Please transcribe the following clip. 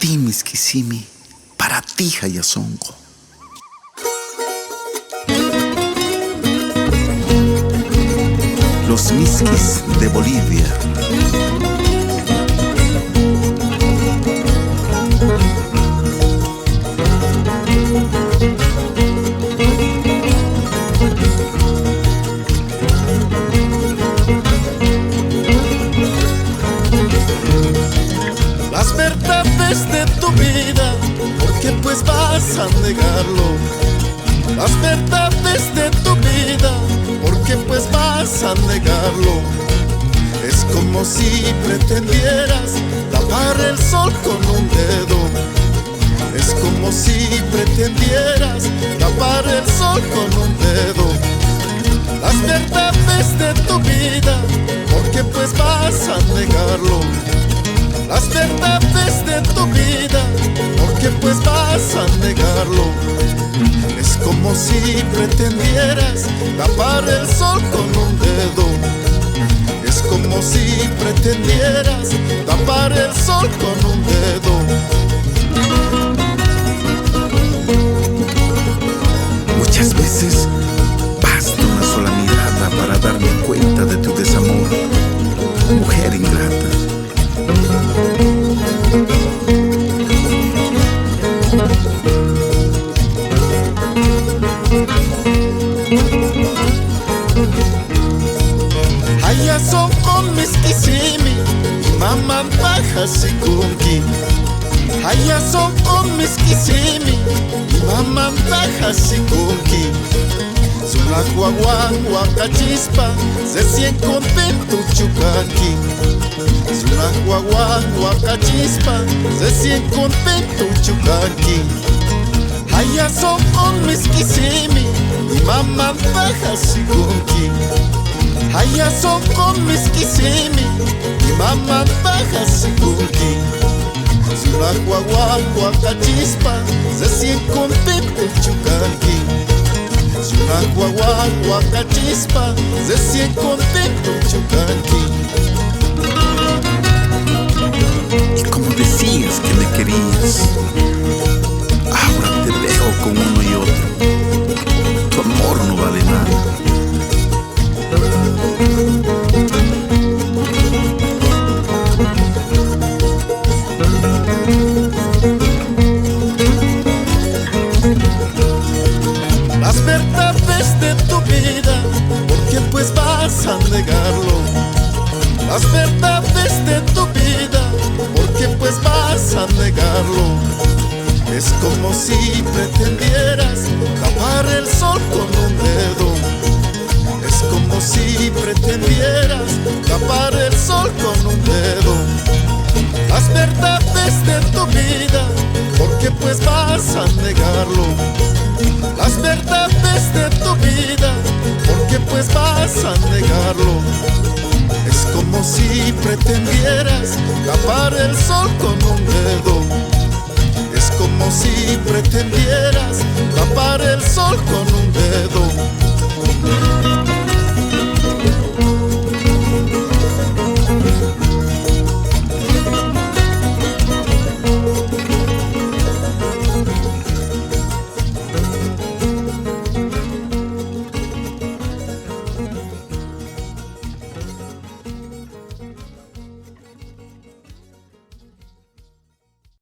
ti, Miskissimi, para ti, Hayasongo. Los Miskis de Bolivia. Las verdades de tu vida, ¿por qué pues vas a negarlo? Las verdades de tu vida, ¿por qué pues vas a negarlo? Es como si pretendieras tapar el sol con un dedo. Es como si pretendieras tapar el sol con un dedo. Las verdades de tu vida, ¿por qué pues vas a negarlo? Las verdades de tu vida, ¿por qué pues vas a negarlo? Es como si pretendieras tapar el sol con un dedo. Es como si pretendieras tapar el sol con un dedo. Muchas veces basta una sola mirada para darme cuenta de tu desamor, mujer ingrata. Hayasongo Miskissimi, Mamambaja Sikunki. Hayasongo Miskissimi, Mamambaja Sikunki. Sunahuahuan Huacachispa, se sien contento Chucanqui. Sunahuahuan Huacachispa, se sien contento Chucanqui. Hayasongo Miskissimi, Mamambaja Sikunki. Hayasongo Miskissimi, Mamambaja Sikunki. Sunahuahuan Huacachispa, se sien contento Chucanqui. Sunahuahuan Huacachispa, se sien contento Chucanqui. Y como decías que me querías, ahora te veo con uno y otro. Tu amor no vale nada. Las verdades de tu vida, ¿por qué pues vas a negarlo? Las verdades de tu vida, ¿por qué pues vas a negarlo? Es como si pretendieras tapar el sol con un dedo. Es como si pretendieras tapar el sol con un dedo. Las verdades de tu vida, ¿por qué pues vas a negarlo? Las verdades de